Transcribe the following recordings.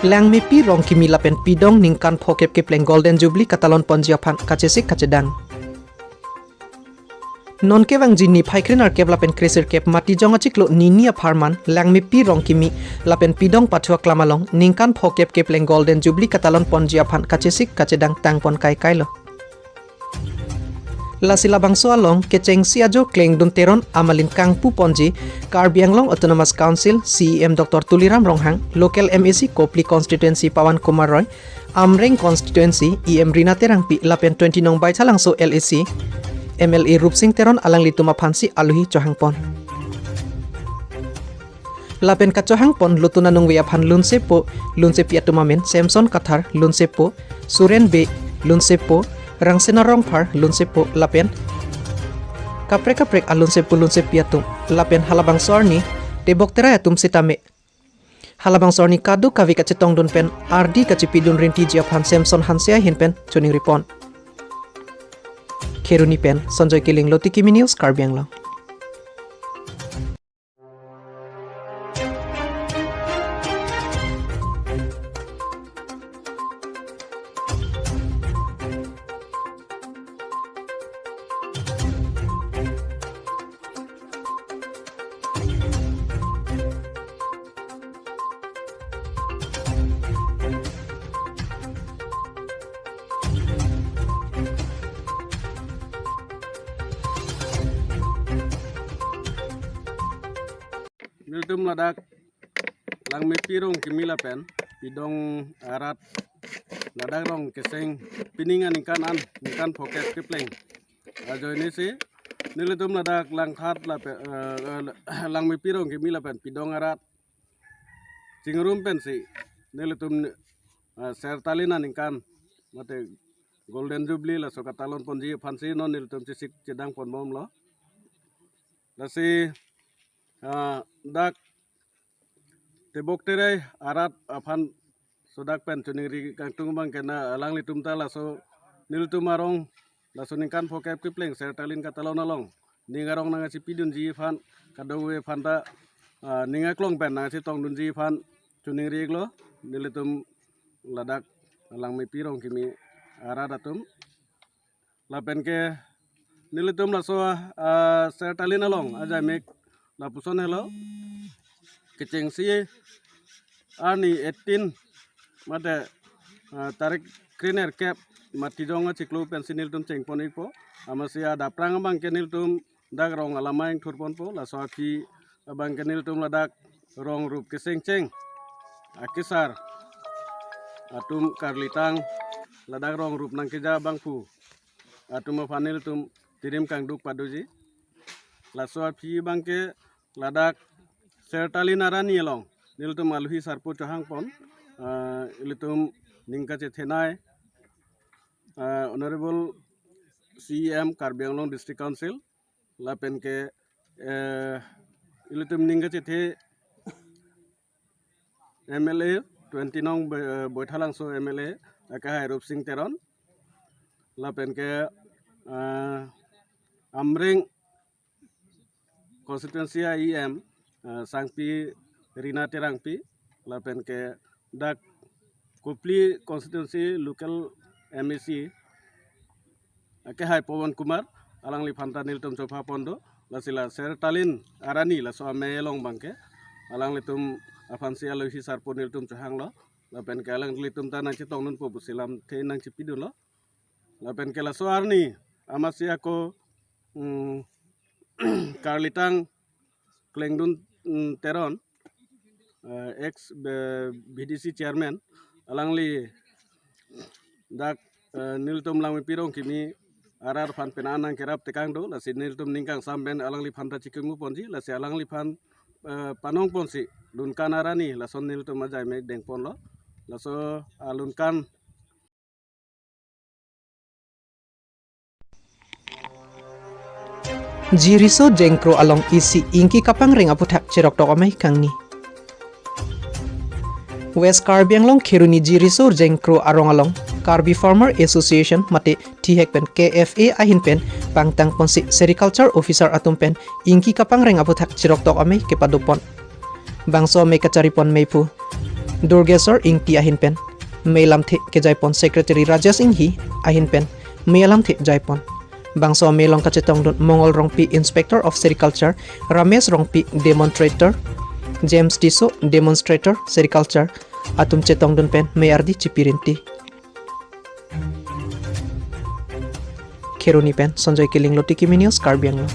Lang mepi rong kimi lapen pidong ningkan phokep ke pleng Golden Jubilee katalon ponjiaphan kacesik kacedang. Non kewang jinni phaikrin ar kep lapen kresir kep mati jongachik lo ninia pharman lang mepi rong kimi lapen pidong pathua klamalong ningkan phokep ke pleng Golden Jubilee katalon ponjiaphan kacesik kacedang tangpon kai kai lo. Lasila bangso along keceng siajo kleng dun teron amalin kangpu ponji Karbi Anglong Autonomous Council CEM Dr. Tuliram Ronghang Local MEC Kopli Constituency Pawan Kumar Roy Amreng Constituency EM Rina Terangpi lapen 20 nong bai chalangso LAC MLA Rupsing Teron alang lituma phansi aluhi chohangpon lapen kachohangpon lutuna nong wiaphan lunsepo piatumamen Samson Kathar lunsepo Suren B lunsepo Rangsena Rongphar lunsepo lapen kaprek alunsepo piatum lapen halabang sorni debok teraya tum sitame halabang sorni kadu kavi kacetong dun pen ardi kacipidun rinti jiaphan Samson Hansia hinpen chuning ripon Keruni pen Sanjoy Kiling Loti Kimi News Karbi Anglong. Nildum ladak lang mepirong kimila pen pidong arat ladak rong keseng piningan ingkan poket kipleng ajo ini sih nildum ladak lang khat lang mepirong kimila pen pidong arat cingrum pen sih nildum sertalinan ingkan mate Golden Jubilee la sokatalon ponji fansi non nildum cisik cedang pon mom lo lasi dak tebok terai arat aphan sodak pen chuning ri kangtung bang kena alang litum ta laso niltum marong laso ningkan phokep kipleng sertalin katalon along ningarong nanga si pidun ji phan kadowe phanta ninga klong pen nanga si tong dun ji phan chuning ri glo nilitum ladak alang mi pirong kimi arat atum lapen ke nilitum laso sertalin along aja mek lapuson hello keceng si ani 18 mate tarik kriner cap mati jonga ciklu pensinil tum ceng ponik po amasia ada prang bang kenil tum dak rong alamaing turpon po la soaki bang kenil tum ladak rong rup keseng ceng akisar atum karlitang ladak rong rup nang keja bangpu atum fanil tum tirim kang duk paduji la soaki bangke ladak sertalin arani long niltum aluhi sarpo chahang pon ilitum ningka chethenai honorable CEM Karbi Anglong District Council lapen ke ilitum ningka chethe MLA 20 nong boithalang so MLA akahai Rupsing Teron lapen ke Amreng Constituency EM Sangpi Rina Terangpi lapen ke dak Kopli Constituency Local MEC ke hai Pawan Kumar alang lifanta niltum sofa pondo lasila sertalin arani la so melong bangke alang litum afansi alohi sarpo niltum chahang lo lapen ke alang litum tanang citong nun po busilam te nang cipidu lo lapen ke la so arni amasia ko Karlitang Klengdun Teron ex BDC chairman alangli dak niltum lang pirong kimi arar fan penanang kerap tekang do lasi niltum ningkang samben alangli phanta cikengu ponji lasi alangli phan panong ponsi lunkan arani lason niltum ajai mek deng pon lo laso alunkan Jiriso jengkro along isi ingki kapang ring aputak cerok tok amai kangni. West Karbi Anglong Keruni Jiriso jengkro arong along Karbi Farmer Association mate tihek pen KFA ahin pen pangtang ponsi sericulture officer atum pen ingki kapang ring aputak cerok tok amai kepadopon. Bangso me kacaripon meipu Durgesor ing ti ahin pen meilam the ke jaipon secretary Rajesh ing hi ahin pen meilam the jaipon bangso melong ka chetong dun mongol rongpi inspector of sericulture Ramesh rongpi demonstrator James Diso demonstrator sericulture atum chetong dun pen meyardi cipirinti Kheruni pen Sanjay Kiling Loti Kimi News Karbi Anglong.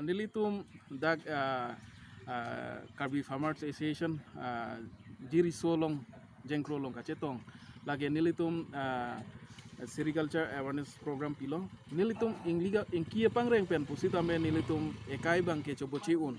Nilitum dag Karbi Farmers Association jiri solong jengkro long kacetong lagi nilitum sericulture awareness program pilo nilitum ingkia pangreng pen pusita me nilitum ekai bang ke cobochiun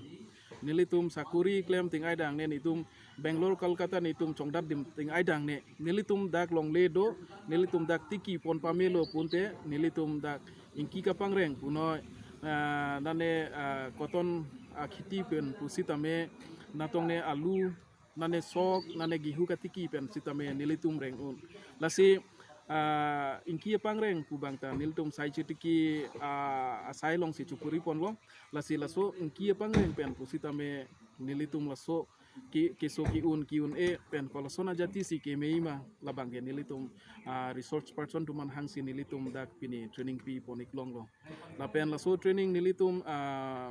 nilitum sakuri klem ting aidang ne nitum Bangalore Kolkata nitum chongdat dim ting aidang ne nilitum dak long ledo nilitum dak tiki pon pamelo punte nilitum dak ingki ka pangreng puno nane koton khiti pen pusita me natong ne alu nane sok nane gihu katiki pen sita me nilitum reng un lasi ingki pangreng pubangta nilitum sai chitiki asai long si chupuri pon long lasi laso ingki pangreng pen pusita me nilitum laso kiso kiun e pen kolosona jati si ke meima labang ke nilitum research person tuman hang si nilitum dak pini training pi ponik long lo la pen laso training nilitum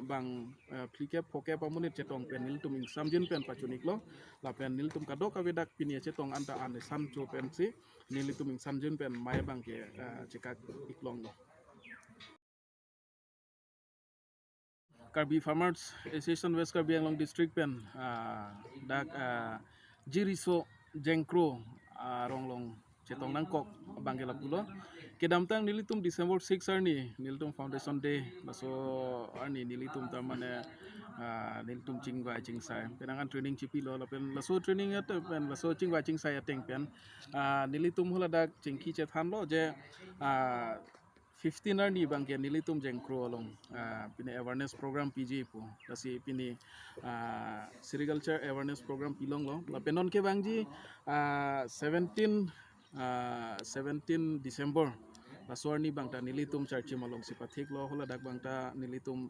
bang plike poke pamunit cetong pen nilitum ing samjin pen pacunik lo la pen nilitum kadok kavedak pini cetong anta ane samcho pen si nilitum ing samjin pen maya bang ke cekak iklong lo. Karbi Farmers Association West Karbi Anglong District pen dak jiriso jengkro ronglong cetong nangkok bangkela pulo kedamtang nilitum December 6 arni nilitum Foundation Day laso arni nilitum tamane nilitum cingwa cingsai penangan training cipi lo pen laso training at pen laso cingwa cingsai ateng pen nilitum hula dak cingki cethan lo je 15 arni bangke nilitum jengkro along pini awareness program PJ po kasi pini sericulture awareness program pilong lo la penon ke bangji 17 December Laswarni bangta nilitum charchi malong si pathik lo hola dak bangta nilitum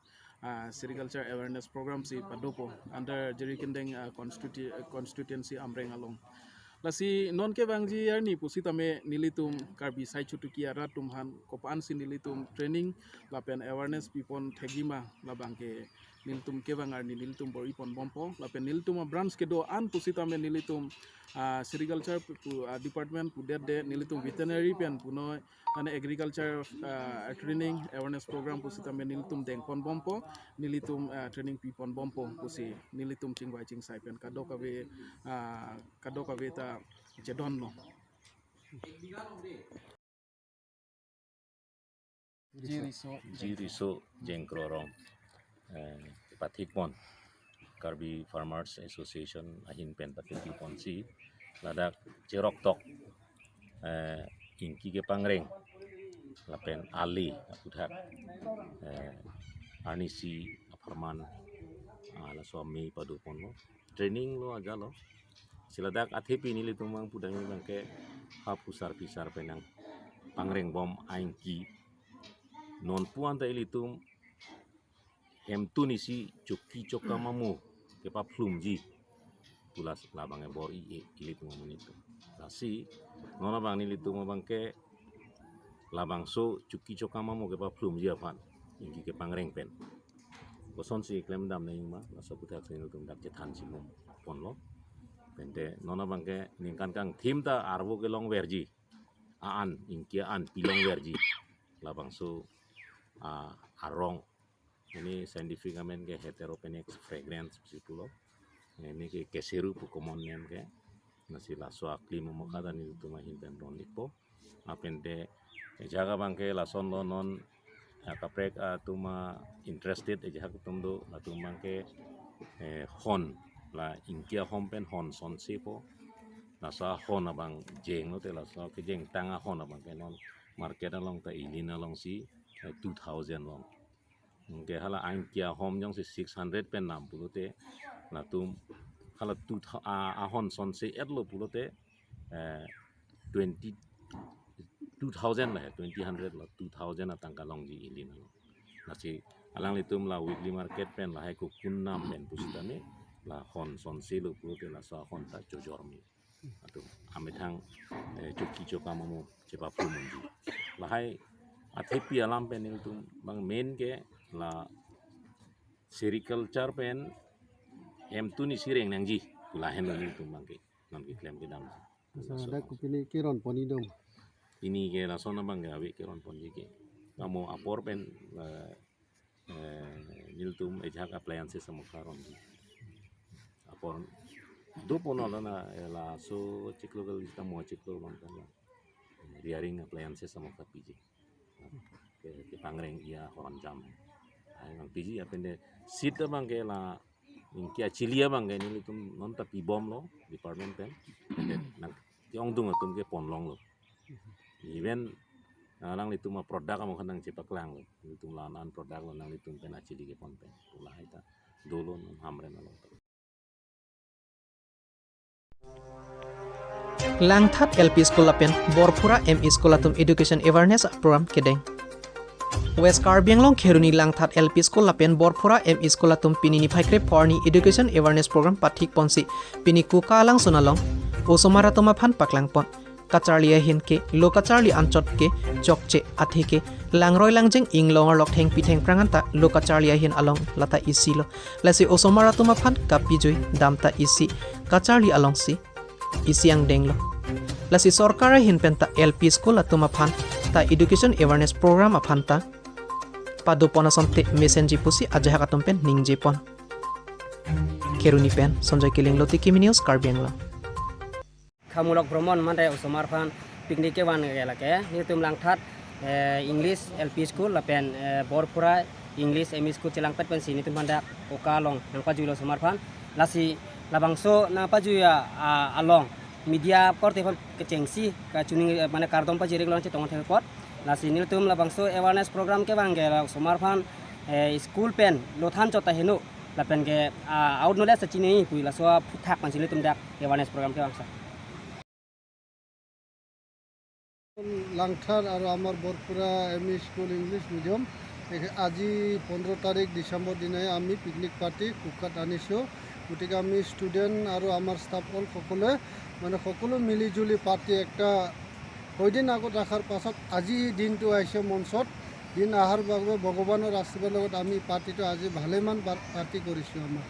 sericulture awareness program si padopo under jerikindeng constituency amreng along lasi non ke bangji arni pusita me nilitum Karbi sai chutuki arat tumhan kopaan si nilitum training lapen awareness pipon thegima labangke nilitum ke bang arni nilitum bori pon bompo lapen nilitum branch ke do an pusita me nilitum sericulture department pudet de nilitum veterinary pen puno ane agriculture training awareness program pusita me nilitum deng pon bompo nilitum training pipon bompo pusi nilitum cingwai cingsai pen kadoka ta jedon lo jiriso jengkrorong pathik pon Karbi Farmers Association ahin pen pathik pon si ladak cerok tok ingki ke pangreng lapen ali apudhat anisi aparman ala suami padu pon lo training lo aja lo siladak athepi nili tumang pudang bangke hapusar pisar penang pangreng bom aingki non puan ta ilitum hem nisi cuki cokamamu kepa plumji tulas labang ebor ilitum itu lasi nona bang nilitum bangke labang so cuki cokamamu kepa plumji apan ingki ke pangreng pen boson si klem dam nei ma laso putak nilitum dak cetan si mum pon lo pente nona bangke ningkan kang tim ta arbo ke long verji aan ingkia an pilong verji labang so arong ini scientific amen ke heteropenex fragrance sipulo ini ke keseru pukomon nen ke nasi laso akli momokada ni tu mahin dan ron lipo apente jaga bangke lason lo non kaprek tuma interested aja tum do tumang ke hon la inkia hompen hon son sipo nasa hon abang jeng lo te la so ke jeng tanga hon abang ke non market along ta ilina long si 2000 long ke hala inkia hom jong si 600 pen nam pulu te la tum hala tu hon son si etlo pulu te 2000 lah 2000 lah 2000 atang kalong ji ilina lo nasi alang litum la weekly market pen la hai ko kunnam pen pustane la hon son silu pute la sa hon ta jojormi atau ametang cuki coka mamu cepa pumunji la hai athepi alam pen itu bang main ke la sericulture pen em tu ni sireng nang ji la hen ni tu bang ke nam ki klem ke dam Ada kupini kiron poni dom. ini ke la sona bang ke awi ke ron pon ji ke kamu apor pen niltum ejak appliances sama karon apor do pono na la so ciklo gal kita mo ciklo man kan wiring appliances sama ka piji ke pangreng ia horan jam ai mang piji apende sit bang ke la ingkia cilia bang ke niltum non tapi bom lo department pen nang tiong dung atum ke ponlong lo event nang litum ma produk kamu kan nang cepak lang lo litum lanan produk lo nang litum pen acili ke pon pen pula ita dolo hamren lo Langthat LP School Lapen Borpura ME School Atum Education Awareness Program Kedeng West Karbi Anglong Kheruni Langthat LP School Lapen Borpura ME School Atum Pinini Phaikre Porni Education Awareness Program Pathik Ponsi Pini Kukalang Sunalong Osomara Toma Phan Paklang Pon Kacharlia Hinke Lokacharli Anchot ke Chokche Athike Langroi Langjeng Inglongor Loktheng Pitheng Pranganta Lokacharlia Hin Along Lata Isilo Lasi Osomara Toma Phan Kapijoi Damta Isi Kacharli Along Si Isiang denglo lasi sorkara hinpenta LP school atuma phan ta education awareness program aphanta padopona sonte messenger pusi ajaha katumpen ningjepon keruni pen sonjoy kiling loti kimi news Karbianglo Kamulok Bromon mandai Osomar Phan picnic ke wan gelake nitum Langthat English LP school lapen Borpura English ME school cilangpet pen sini tum mandak okalong nang pajulo Osomar Phan lasi labangso na pajuya along media korte kecengsi ka cuning mana kardom pajiri lon cetong teleport lasi nil tum labangso awareness program ke bangela Osomar Phan school pen lothan chota henu lapen ke out knowledge sachini pui la so puthak pansili tum dak awareness program ke bangsa Langthat আর আমার বরপুরা ME school English medium আজি 15 তারিখ ডিসেম্বর দিনে আমি picnic party কুকাত আনিছোঁ গতিকে আমি ষ্টুডেণ্ট আৰু আমাৰ ষ্টাফসকল সকলোৱে মানে সকলো মিলিজুলি পাৰ্টি একটা কয়দিন আগত ৰখাৰ পাছত আজি দিনটো আহিছে মঞ্চত দিন অহাৰ বাবে ভগৱানৰ আশীৰ্বাদৰ লগত আমি পাৰ্টিটো আজি ভালেমান পাৰ্টি কৰিছোঁ আমাৰ